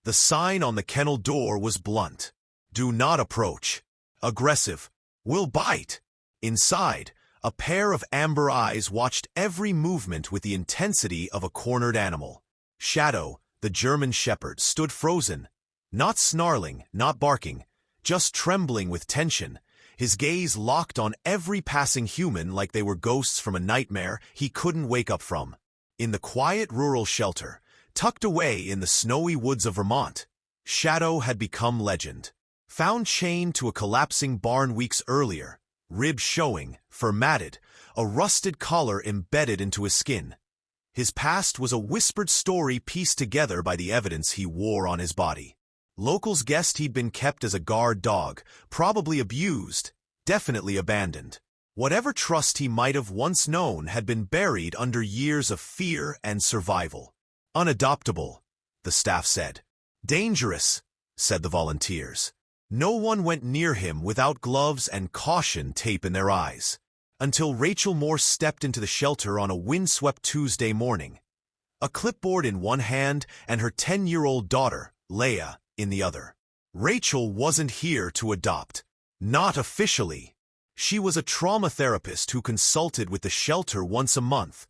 The sign on the kennel door was blunt. Do not approach. Aggressive. Will bite. Inside, a pair of amber eyes watched every movement with the intensity of a cornered animal. Shadow, the German shepherd, stood frozen, not snarling, not barking, just trembling with tension, his gaze locked on every passing human like they were ghosts from a nightmare he couldn't wake up from. In the quiet rural shelter, tucked away in the snowy woods of Vermont, Shadow had become legend. Found chained to a collapsing barn weeks earlier, ribs showing, fur matted, a rusted collar embedded into his skin. His past was a whispered story pieced together by the evidence he wore on his body. Locals guessed he'd been kept as a guard dog, probably abused, definitely abandoned. Whatever trust he might have once known had been buried under years of fear and survival. Unadoptable, the staff said. Dangerous, said the volunteers. No one went near him without gloves and caution tape in their eyes, until Rachel Moore stepped into the shelter on a windswept Tuesday morning, a clipboard in one hand and her 10-year-old daughter, Leia, in the other. Rachel wasn't here to adopt. Not officially. She was a trauma therapist who consulted with the shelter once a month,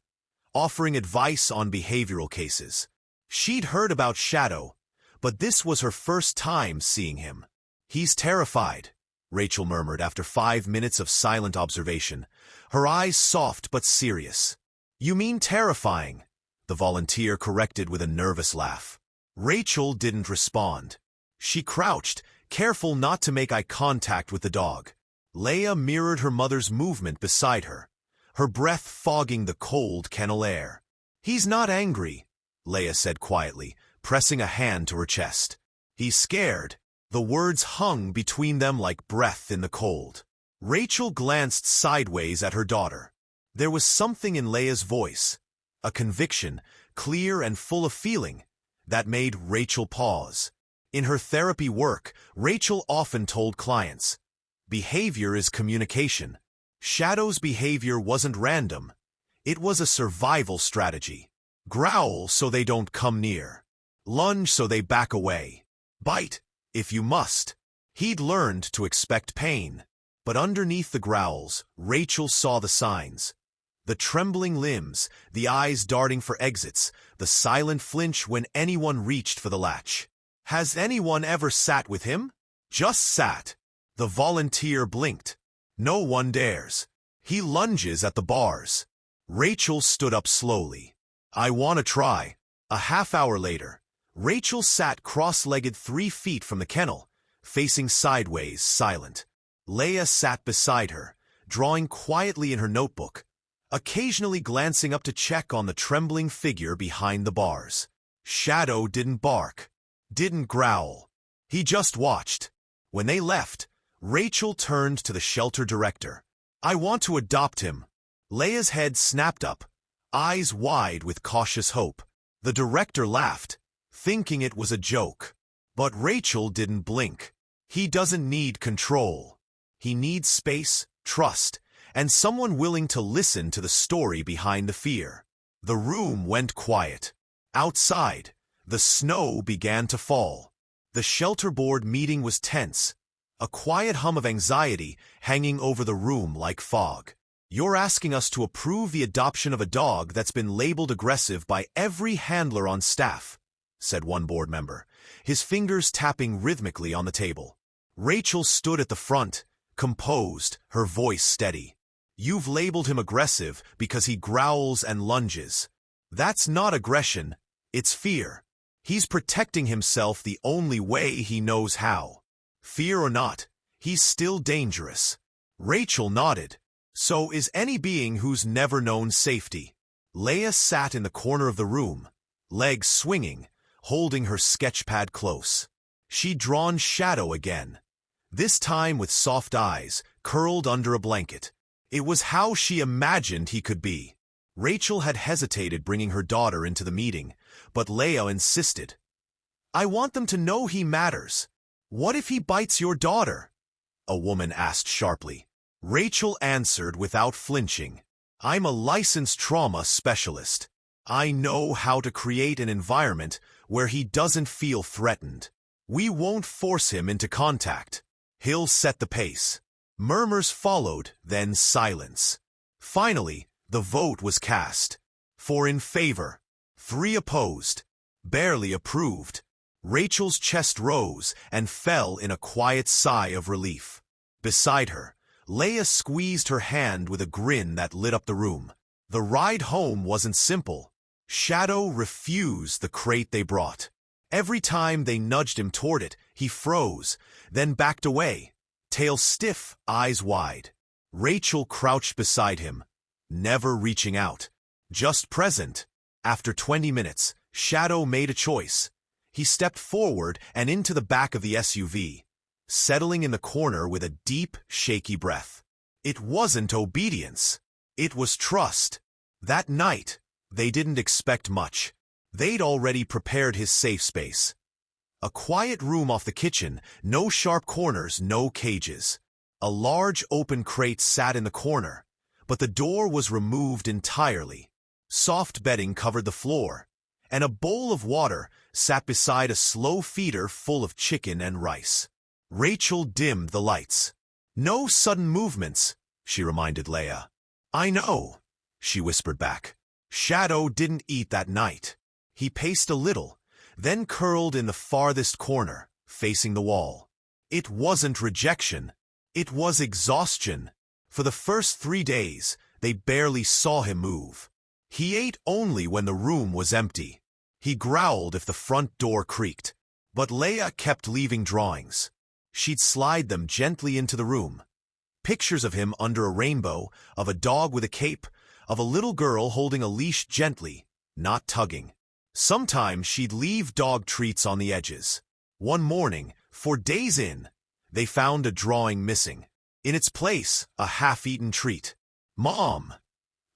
offering advice on behavioral cases. She'd heard about Shadow, but this was her first time seeing him. He's terrified, Rachel murmured after 5 minutes of silent observation, her eyes soft but serious. You mean terrifying, the volunteer corrected with a nervous laugh. Rachel didn't respond. She crouched, careful not to make eye contact with the dog. Leia mirrored her mother's movement beside her, her breath fogging the cold kennel air. He's not angry, Leia said quietly, pressing a hand to her chest. He's scared. The words hung between them like breath in the cold. Rachel glanced sideways at her daughter. There was something in Leia's voice, a conviction, clear and full of feeling, that made Rachel pause. In her therapy work, Rachel often told clients, behavior is communication. Shadow's behavior wasn't random. It was a survival strategy. Growl so they don't come near. Lunge so they back away. Bite, if you must. He'd learned to expect pain. But underneath the growls, Rachel saw the signs. The trembling limbs, the eyes darting for exits, the silent flinch when anyone reached for the latch. Has anyone ever sat with him? Just sat. The volunteer blinked. No one dares. He lunges at the bars. Rachel stood up slowly. I want to try. A half hour later, Rachel sat cross-legged 3 feet from the kennel, facing sideways, silent. Leia sat beside her, drawing quietly in her notebook, occasionally glancing up to check on the trembling figure behind the bars. Shadow didn't bark, didn't growl. He just watched. When they left, Rachel turned to the shelter director. I want to adopt him. Leia's head snapped up, eyes wide with cautious hope. The director laughed, thinking it was a joke. But Rachel didn't blink. He doesn't need control. He needs space, trust, and someone willing to listen to the story behind the fear. The room went quiet. Outside, the snow began to fall. The shelter board meeting was tense, a quiet hum of anxiety hanging over the room like fog. You're asking us to approve the adoption of a dog that's been labeled aggressive by every handler on staff, said one board member, his fingers tapping rhythmically on the table. Rachel stood at the front, composed, her voice steady. You've labeled him aggressive because he growls and lunges. That's not aggression, it's fear. He's protecting himself the only way he knows how. Fear or not, he's still dangerous. Rachel nodded. So is any being who's never known safety. Leia sat in the corner of the room, legs swinging, holding her sketchpad close. She'd drawn Shadow again, this time with soft eyes, curled under a blanket. It was how she imagined he could be. Rachel had hesitated bringing her daughter into the meeting, but Leia insisted. I want them to know he matters. What if he bites your daughter? A woman asked sharply. Rachel answered without flinching. I'm a licensed trauma specialist. I know how to create an environment where he doesn't feel threatened. We won't force him into contact. He'll set the pace. Murmurs followed, then silence. Finally, the vote was cast. 4 in favor, 3 opposed, barely approved. Rachel's chest rose and fell in a quiet sigh of relief. Beside her, Leia squeezed her hand with a grin that lit up the room. The ride home wasn't simple. Shadow refused the crate they brought. Every time they nudged him toward it, he froze, then backed away, tail stiff, eyes wide. Rachel crouched beside him, never reaching out, just present. After 20 minutes, Shadow made a choice. He stepped forward and into the back of the SUV, settling in the corner with a deep, shaky breath. It wasn't obedience. It was trust. That night, they didn't expect much. They'd already prepared his safe space. A quiet room off the kitchen, no sharp corners, no cages. A large open crate sat in the corner, but the door was removed entirely. Soft bedding covered the floor, and a bowl of water sat beside a slow feeder full of chicken and rice. Rachel dimmed the lights. "No sudden movements," she reminded Leia. "I know," she whispered back. Shadow didn't eat that night. He paced a little, then curled in the farthest corner, facing the wall. It wasn't rejection. It was exhaustion. For the first 3 days, they barely saw him move. He ate only when the room was empty. He growled if the front door creaked. But Leia kept leaving drawings. She'd slide them gently into the room. Pictures of him under a rainbow, of a dog with a cape, of a little girl holding a leash gently, not tugging. Sometimes she'd leave dog treats on the edges. One morning, 4 days in, they found a drawing missing. In its place, a half-eaten treat. "Mom,"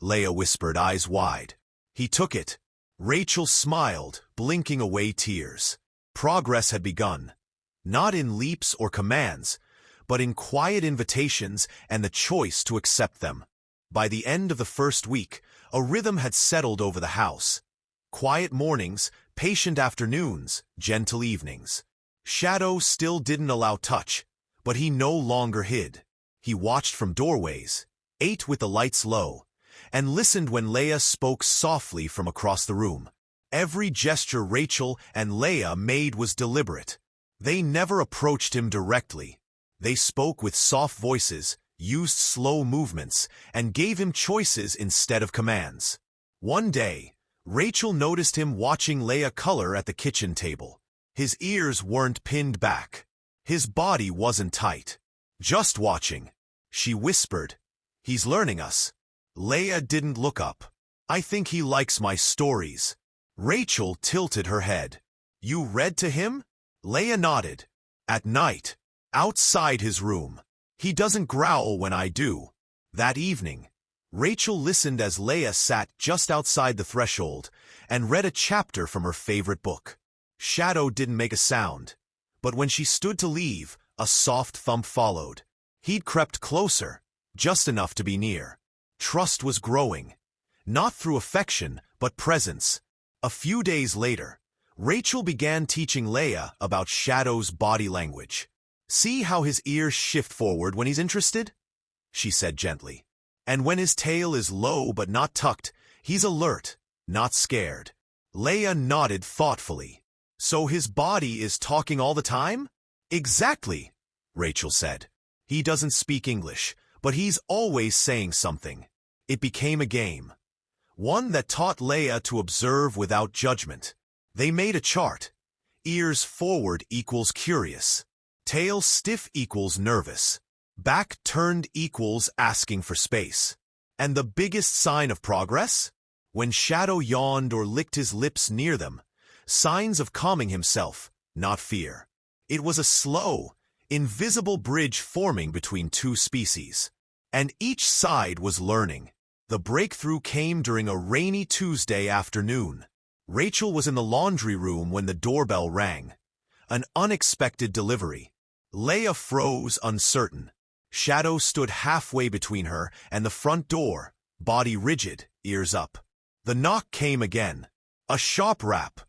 Leia whispered, eyes wide. He took it. Rachel smiled, blinking away tears. Progress had begun. Not in leaps or commands, but in quiet invitations and the choice to accept them. By the end of the first week, a rhythm had settled over the house. Quiet mornings, patient afternoons, gentle evenings. Shadow still didn't allow touch, but he no longer hid. He watched from doorways, ate with the lights low, and listened when Leia spoke softly from across the room. Every gesture Rachel and Leia made was deliberate. They never approached him directly. They spoke with soft voices, used slow movements, and gave him choices instead of commands. One day, Rachel noticed him watching Leia color at the kitchen table. His ears weren't pinned back. His body wasn't tight. "Just watching," she whispered. "He's learning us." Leia didn't look up. "I think he likes my stories." Rachel tilted her head. "You read to him?" Leia nodded. "At night, outside his room. He doesn't growl when I do." That evening, Rachel listened as Leia sat just outside the threshold and read a chapter from her favorite book. Shadow didn't make a sound, but when she stood to leave, a soft thump followed. He'd crept closer, just enough to be near. Trust was growing, not through affection, but presence. A few days later, Rachel began teaching Leia about Shadow's body language. "See how his ears shift forward when he's interested?" she said gently. "And when his tail is low but not tucked, he's alert, not scared." Leia nodded thoughtfully. "So his body is talking all the time?" "Exactly," Rachel said. "He doesn't speak English, but he's always saying something." It became a game. One that taught Leia to observe without judgment. They made a chart. Ears forward equals curious. Tail stiff equals nervous. Back turned equals asking for space. And the biggest sign of progress? When Shadow yawned or licked his lips near them, signs of calming himself, not fear. It was a slow, invisible bridge forming between two species. And each side was learning. The breakthrough came during a rainy Tuesday afternoon. Rachel was in the laundry room when the doorbell rang. An unexpected delivery. Leia froze, uncertain. Shadow stood halfway between her and the front door, body rigid, ears up. The knock came again. A sharp rap.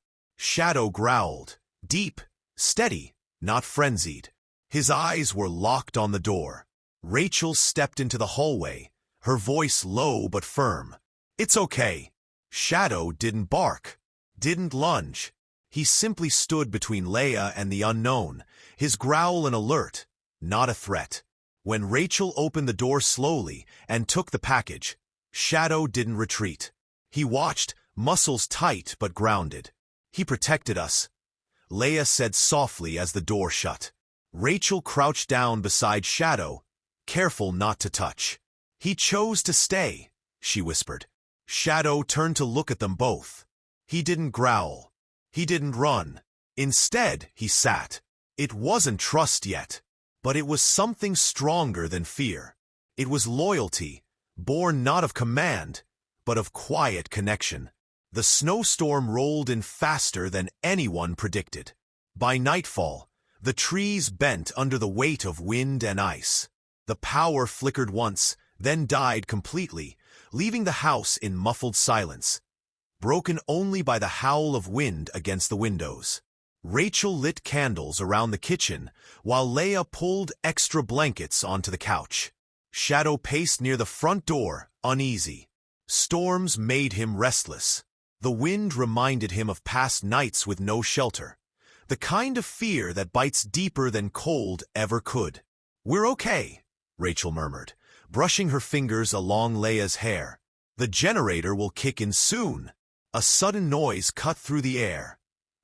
Shadow growled, deep, steady, not frenzied. His eyes were locked on the door. Rachel stepped into the hallway, her voice low but firm. "It's okay." Shadow didn't bark, didn't lunge. He simply stood between Leia and the unknown, his growl an alert, not a threat. When Rachel opened the door slowly and took the package, Shadow didn't retreat. He watched, muscles tight but grounded. "He protected us," Leia said softly as the door shut. Rachel crouched down beside Shadow, careful not to touch. "He chose to stay," she whispered. Shadow turned to look at them both. He didn't growl. He didn't run. Instead, he sat. It wasn't trust yet, but it was something stronger than fear. It was loyalty, born not of command, but of quiet connection. The snowstorm rolled in faster than anyone predicted. By nightfall, the trees bent under the weight of wind and ice. The power flickered once, then died completely, leaving the house in muffled silence, broken only by the howl of wind against the windows. Rachel lit candles around the kitchen, while Leia pulled extra blankets onto the couch. Shadow paced near the front door, uneasy. Storms made him restless. The wind reminded him of past nights with no shelter, the kind of fear that bites deeper than cold ever could. "We're okay," Rachel murmured, brushing her fingers along Leia's hair. "The generator will kick in soon." A sudden noise cut through the air,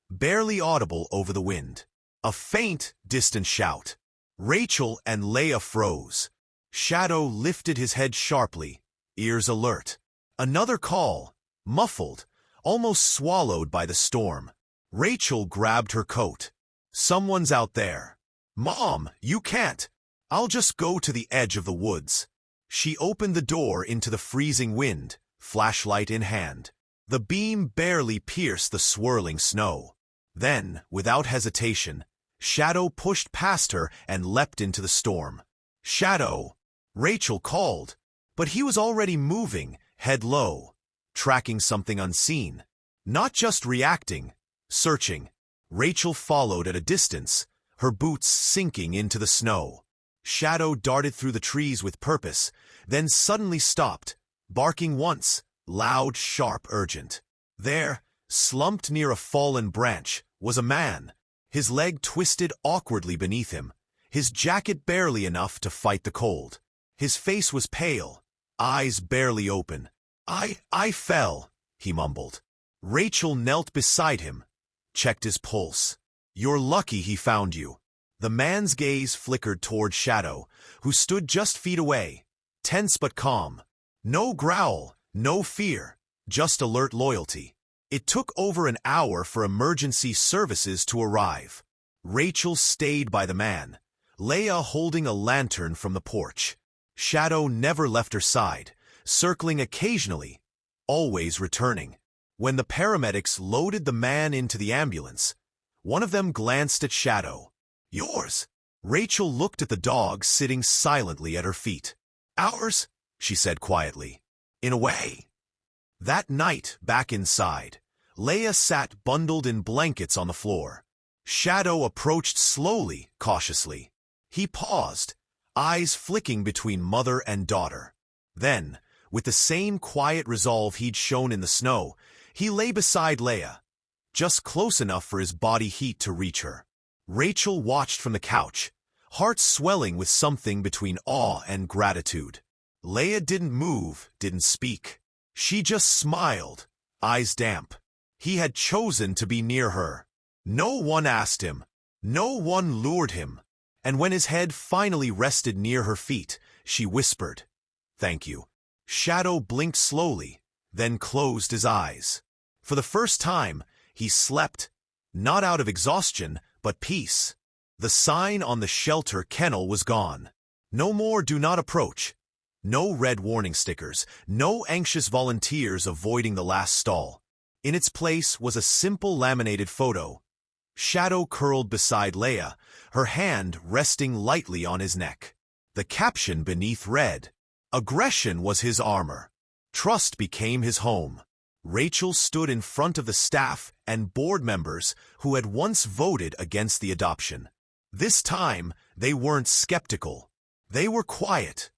barely audible over the wind. A faint, distant shout. Rachel and Leia froze. Shadow lifted his head sharply, ears alert. Another call, muffled, almost swallowed by the storm. Rachel grabbed her coat. "Someone's out there." "Mom, you can't. I'll just go to the edge of the woods." She opened the door into the freezing wind, flashlight in hand. The beam barely pierced the swirling snow. Then, without hesitation, Shadow pushed past her and leapt into the storm. "Shadow!" Rachel called, but he was already moving, head low, tracking something unseen. Not just reacting, searching. Rachel followed at a distance, her boots sinking into the snow. Shadow darted through the trees with purpose, then suddenly stopped, barking once, loud, sharp, urgent. There, slumped near a fallen branch, was a man, his leg twisted awkwardly beneath him, his jacket barely enough to fight the cold. His face was pale, eyes barely open. I fell," he mumbled. Rachel knelt beside him, checked his pulse. "You're lucky he found you." The man's gaze flickered toward Shadow, who stood just feet away, tense but calm. No growl, no fear, just alert loyalty. It took over an hour for emergency services to arrive. Rachel stayed by the man, Leia holding a lantern from the porch. Shadow never left her side, circling occasionally, always returning. When the paramedics loaded the man into the ambulance, one of them glanced at Shadow. "Yours?" Rachel looked at the dog sitting silently at her feet. "Ours?" she said quietly. "In a way." That night, back inside, Leia sat bundled in blankets on the floor. Shadow approached slowly, cautiously. He paused, eyes flicking between mother and daughter. Then, with the same quiet resolve he'd shown in the snow, he lay beside Leia, just close enough for his body heat to reach her. Rachel watched from the couch, heart swelling with something between awe and gratitude. Leia didn't move, didn't speak. She just smiled, eyes damp. He had chosen to be near her. No one asked him. No one lured him. And when his head finally rested near her feet, she whispered, "Thank you." Shadow blinked slowly, then closed his eyes. For the first time, he slept, not out of exhaustion, but peace. The sign on the shelter kennel was gone. No more "Do not approach." No red warning stickers, no anxious volunteers avoiding the last stall. In its place was a simple laminated photo. Shadow curled beside Leia, her hand resting lightly on his neck. The caption beneath read, "Aggression was his armor. Trust became his home." Rachel stood in front of the staff and board members who had once voted against the adoption. This time, they weren't skeptical. They were quiet,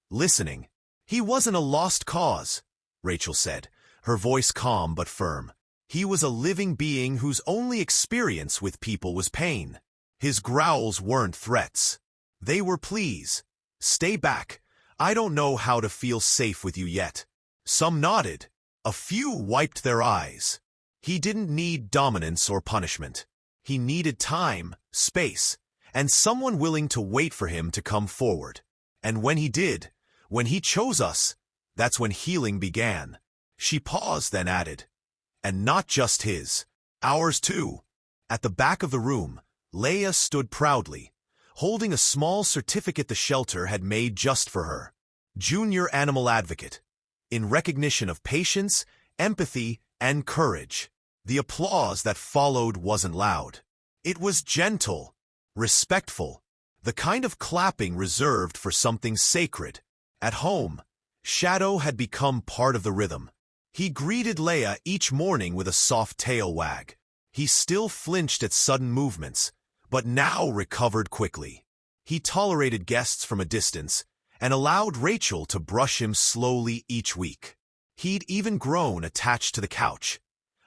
listening. "He wasn't a lost cause," Rachel said, her voice calm but firm. "He was a living being whose only experience with people was pain. His growls weren't threats. They were pleas. Stay back. I don't know how to feel safe with you yet." Some nodded. A few wiped their eyes. He didn't need dominance or punishment. He needed time, space, and someone willing to wait for him to come forward. And when he did, when he chose us, that's when healing began. She paused, then added, "And not just his. Ours too." At the back of the room, Leia stood proudly, holding a small certificate the shelter had made just for her. Junior Animal Advocate. In recognition of patience, empathy, and courage. The applause that followed wasn't loud. It was gentle, respectful, the kind of clapping reserved for something sacred. At home, Shadow had become part of the rhythm. He greeted Leia each morning with a soft tail wag. He still flinched at sudden movements, but now recovered quickly. He tolerated guests from a distance, and allowed Rachel to brush him slowly each week. He'd even grown attached to the couch,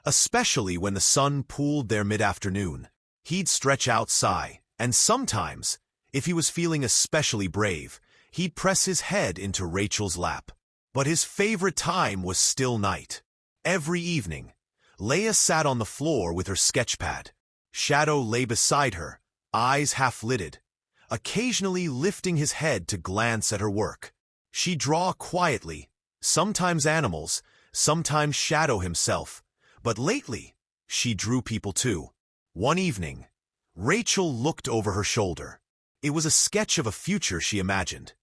especially when the sun pooled there mid-afternoon. He'd stretch out, sigh, and sometimes, if he was feeling especially brave, he'd press his head into Rachel's lap. But his favorite time was still night. Every evening, Leia sat on the floor with her sketchpad. Shadow lay beside her, eyes half-lidded, occasionally lifting his head to glance at her work. She'd draw quietly, sometimes animals, sometimes Shadow himself, but lately, she drew people too. One evening, Rachel looked over her shoulder. It was a sketch of a future she imagined.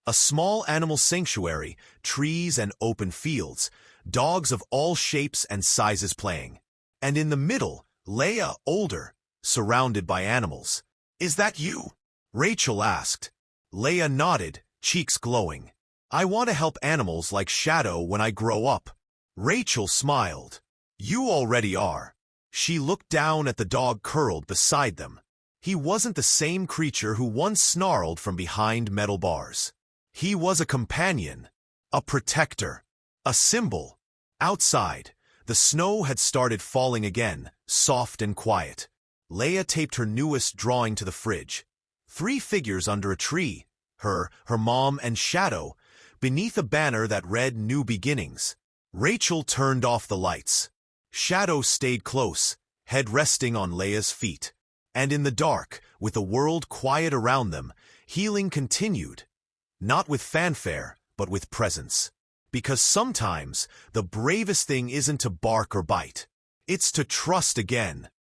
A small animal sanctuary, trees and open fields, dogs of all shapes and sizes playing. And in the middle, Leia, older, surrounded by animals. "Is that you?" Rachel asked. Leia nodded, cheeks glowing. "I want to help animals like Shadow when I grow up." Rachel smiled. "You already are." She looked down at the dog curled beside them. He wasn't the same creature who once snarled from behind metal bars. He was a companion, a protector, a symbol. Outside, the snow had started falling again, soft and quiet. Leia taped her newest drawing to the fridge. 3 figures under a tree, her mom, and Shadow, beneath a banner that read New Beginnings. Rachel turned off the lights. Shadow stayed close, head resting on Leia's feet. And in the dark, with the world quiet around them, healing continued. Not with fanfare, but with presence. Because sometimes, the bravest thing isn't to bark or bite. It's to trust again.